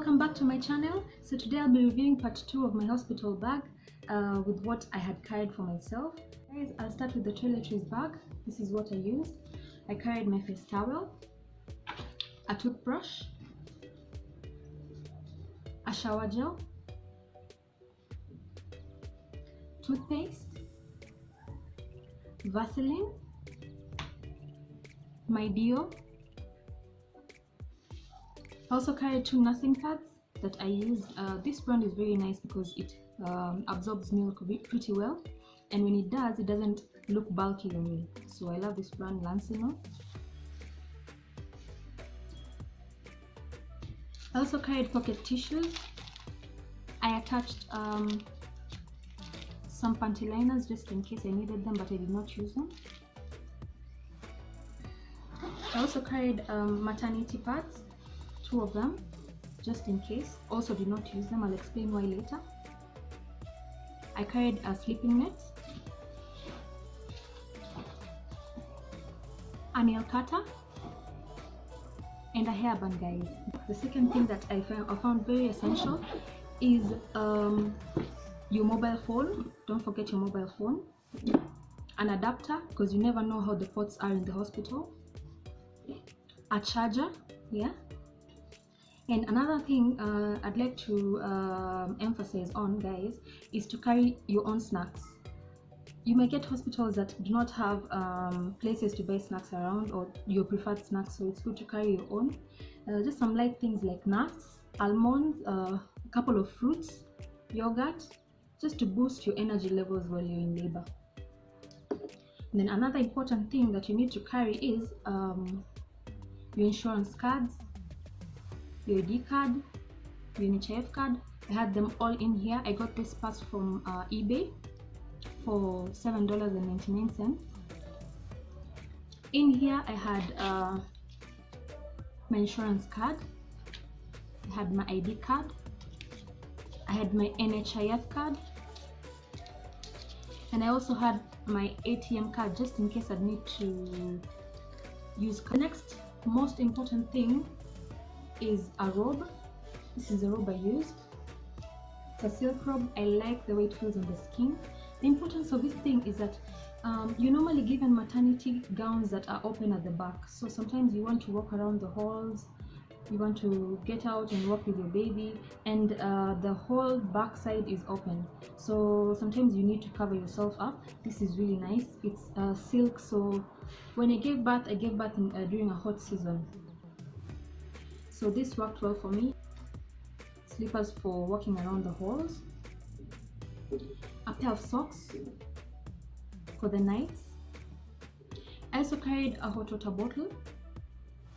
Welcome back to my channel. So today I'll be reviewing part 2 of my hospital bag with what I had carried for myself. Guys, I'll start with the Toiletries bag. This is what I used. I carried my face towel, a toothbrush, a shower gel, toothpaste, Vaseline, my deo. I also carried 2 nursing pads that I used. This brand is very nice because it absorbs milk pretty well, and when it does, it doesn't look bulky on me. So I love this brand, Lancino. I also carried pocket tissues. I attached some panty liners just in case I needed them, but I did not use them. I also carried maternity pads, 2 of them, just in case. Also did not use them. I'll explain why later. I carried a sleeping net, a nail cutter, and a hairband, guys. The second thing that I found very essential is your mobile phone. Don't forget your mobile phone, an adapter because you never know how the ports are in the hospital, a charger, yeah. And another thing I'd like to emphasize on, guys, is to carry your own snacks. You may get hospitals that do not have places to buy snacks around, or your preferred snacks, so it's good to carry your own. Just some light things like nuts, almonds, a couple of fruits, yogurt, just to boost your energy levels while you're in labor. And then another important thing that you need to carry is your insurance cards, your ID card, your NHIF card. I had them all in here. I got this pass from eBay for $7.99. In here I had my insurance card, I had my ID card, I had my NHIF card, and I also had my ATM card just in case I'd need to use. The next most important thing is a robe. This is the robe I used. It's a silk robe. I like the way it feels on the skin. The importance of this thing is that you're normally given maternity gowns that are open at the back. So sometimes you want to walk around the halls, you want to get out and walk with your baby, and the whole back side is open. So sometimes you need to cover yourself up. This is really nice. It's silk, so when I gave birth during a hot season. So this worked well for me. Slippers for walking around the halls, a pair of socks for the nights. I also carried a hot water bottle.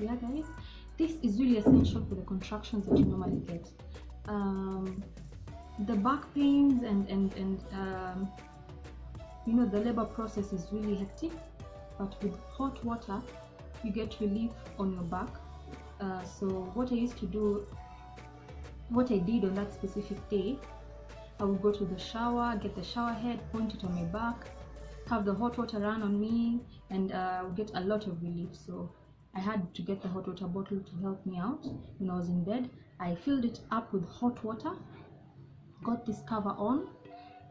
Yeah, guys, this is really essential for the contractions that you normally get. The back pains and you know, the labor process is really hectic, but with hot water you get relief on your back. So what I did on that specific day, I would go to the shower, get the shower head, point it on my back, have the hot water run on me, and get a lot of relief. So I had to get the hot water bottle to help me out when I was in bed. I filled it up with hot water, got this cover on,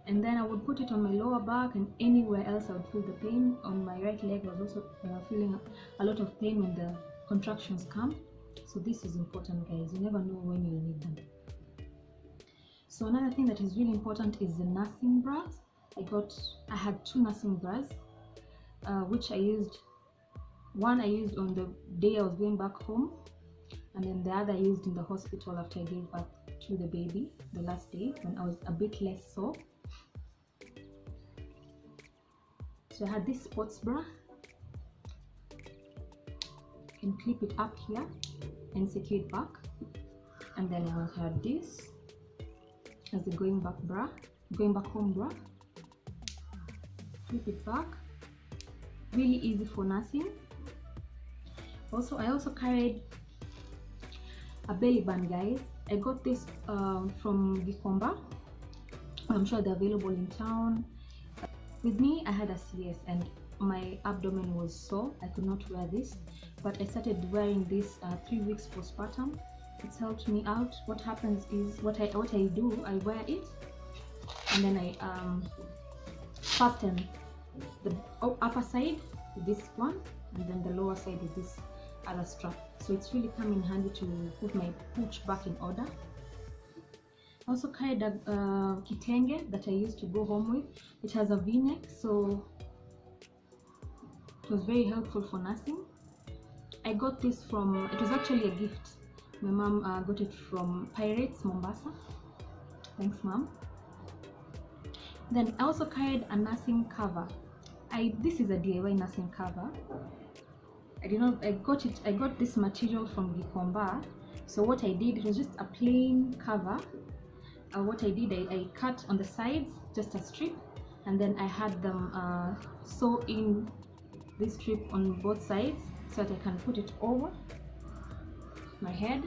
and then I would put it on my lower back and anywhere else I would feel the pain. On my right leg I was also feeling a lot of pain when the contractions come. So this is important, guys. You never know when you'll need them. So another thing that is really important is the nursing bras. I had 2 nursing bras, which I used. One I used on the day I was going back home, and then the other I used in the hospital after I gave birth to the baby, the last day when I was a bit less sore. So I had this sports bra. You can clip it up here and secure it back, and then I had this as a going back home bra. Clip it back, really easy for nursing. I also carried a belly band, guys. I got this from Gikomba. I'm sure they're available in town. With me, I had a CS and my abdomen was sore. I could not wear this, but I started wearing this 3 weeks postpartum, It's helped me out. What happens is what I do, I wear it and then I fasten the upper side with this one and then the lower side with this other strap. So it's really come in handy to put my pooch back in order. I also carried a kitenge that I used to go home with. It has a v-neck, so it was very helpful for nursing. I got this from, it was actually a gift. My mom got it from Pirates, Mombasa. Thanks, mom. Then I also carried a nursing cover. This is a DIY nursing cover. I got this material from Gikomba. So what I did, it was just a plain cover. What I did, I cut on the sides just a strip, and then I had them sew in this strip on both sides so that I can put it over my head,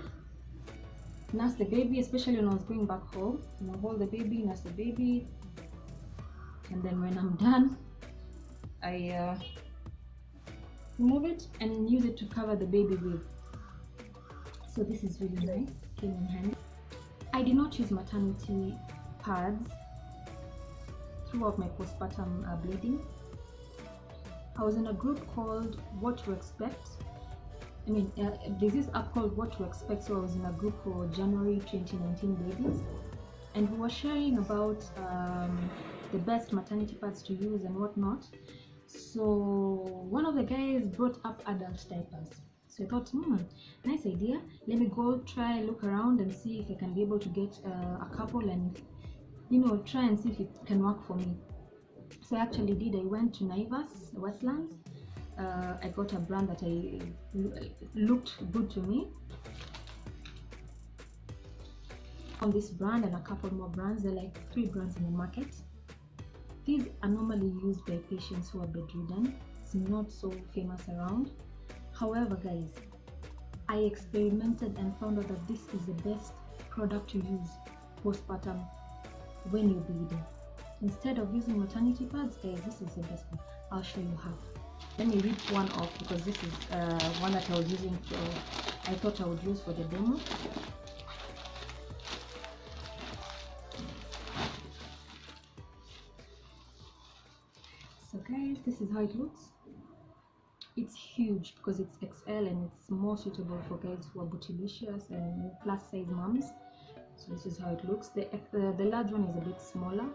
nurse the baby, especially when I was going back home. Hold the baby, nurse the baby, and then when I'm done, I remove it and use it to cover the baby with. So this is really nice, came in handy. I did not use maternity pads throughout my postpartum bleeding. I was in a group called What to Expect. There's this app called What to Expect, so I was in a group for January 2019 babies, and we were sharing about the best maternity pads to use and whatnot. So one of the guys brought up adult diapers. So I thought, nice idea. Let me go try look around and see if I can be able to get a couple and try and see if it can work for me. So I actually did. I went to Naivas, Westlands. I got a brand that looked good to me. On this brand and a couple more brands, there are like 3 brands in the market. These are normally used by patients who are bedridden. It's not so famous around. However, guys, I experimented and found out that this is the best product to use postpartum when you're bleeding. Instead of using maternity pads, guys, this is the best one. I'll show you how. Let me rip one off because this is one that I was using I thought I would use for the demo. So guys, this is how it looks. It's huge because it's XL and it's more suitable for guys who are bootylicious and plus size moms. So this is how it looks. The large one is a bit smaller.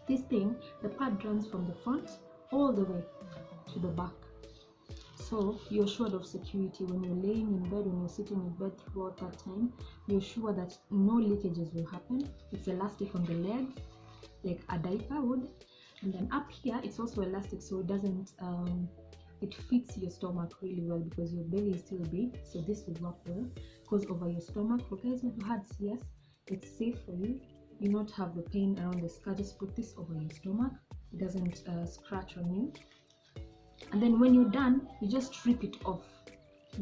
This thing, the pad runs from the front all the way to the back. So you're assured of security when you're laying in bed, when you're sitting in bed throughout that time. You're sure that no leakages will happen. It's elastic on the legs, like a diaper would. And then up here, it's also elastic, so it doesn't, it fits your stomach really well because your belly is still big. So this will work well. Goes over your stomach. For guys who had CS, it's safe for you. You not have the pain around the scar. Just put this over your stomach. It doesn't scratch on you. And then when you're done, you just rip it off.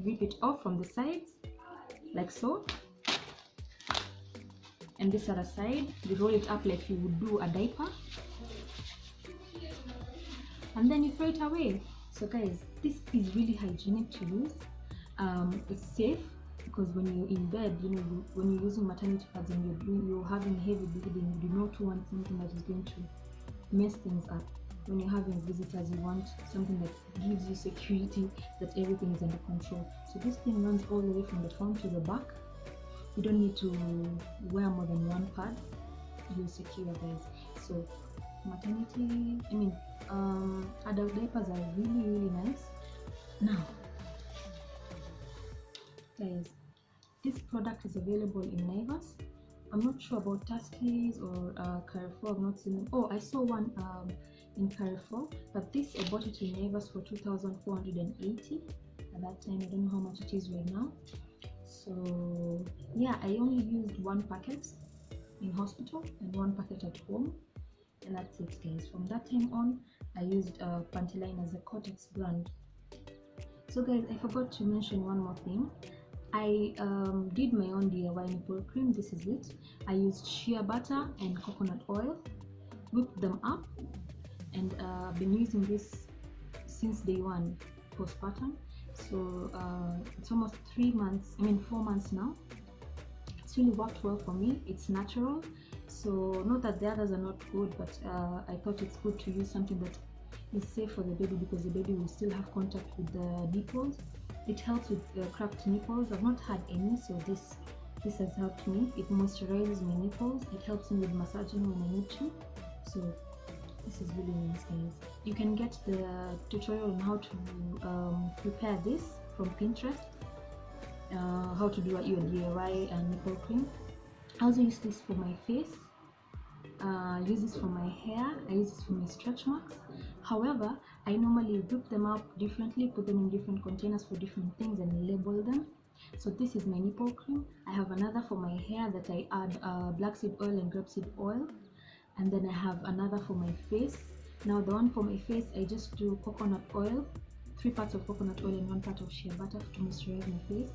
Rip it off from the sides, like so. And this other side, you roll it up like you would do a diaper. And then you throw it away. So guys, this is really hygienic to use. It's safe because when you're in bed, when you're using maternity pads and you're having heavy bleeding, you do not want something that is going to mess things up. When you're having visitors, you want something that gives you security that everything is under control. So this thing runs all the way from the front to the back. You don't need to wear more than one pad. You're secure, guys. So maternity, adult diapers are really, really nice. Now, guys, this product is available in Naivas. I'm not sure about Tuskys or Carrefour. I've not seen them. Oh, I saw one in Carrefour, but this I bought it in Naivas for 2,480 at that time. I don't know how much it is right now. So yeah, I only used one packet in hospital and one packet at home, and that's it, guys. From that time on, I used Pantyline as a Cortex brand. So guys, I forgot to mention one more thing. I did my own DIY nipple cream. This is it. I used shea butter and coconut oil, whipped them up, and I've been using this since day one postpartum. So it's almost 4 months now. it's really worked well for me. It's natural, so not that the others are not good, but I thought it's good to use something that is safe for the baby, because the baby will still have contact with the nipples. It helps with cracked nipples. I've not had any, so this has helped me. It moisturizes my nipples. It helps me with massaging when I need to. So this is really nice, guys. You can get the tutorial on how to prepare this from Pinterest. How to do your DIY nipple cream. I also use this for my face. Use this for my hair. I use this for my stretch marks. However, I normally group them up differently, put them in different containers for different things, and label them. So this is my nipple cream. I have another for my hair that I add black seed oil and grapeseed oil, and then I have another for my face. Now the one for my face, I just do coconut oil, 3 parts of coconut oil and 1 part of shea butter to moisturize my face.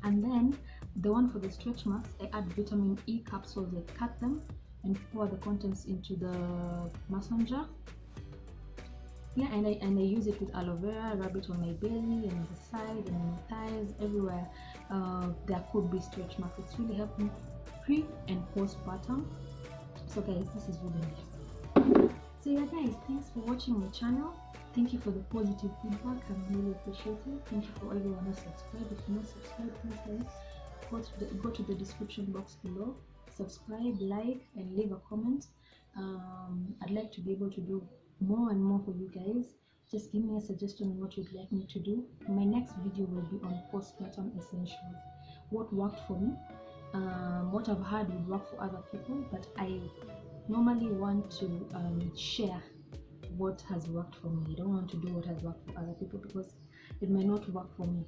And then the one for the stretch marks, I add vitamin E capsules. I cut them and pour the contents into the mason jar. Yeah, and I use it with aloe vera, rub it on my belly and the side and my thighs, everywhere there could be stretch marks. It's really helped me pre and postpartum. So guys, this is really nice. So yeah guys, thanks for watching my channel. Thank you for the positive feedback. I really appreciate it. Thank you for everyone who subscribed. If you're not subscribed, please guys, go to the description box below, subscribe, like, and leave a comment. I'd like to be able to do more and more for you guys. Just give me a suggestion on what you'd like me to do. My next video will be on postpartum essentials. What worked for me, what I've heard would work for other people, but I normally want to share what has worked for me. I don't want to do what has worked for other people because it might not work for me.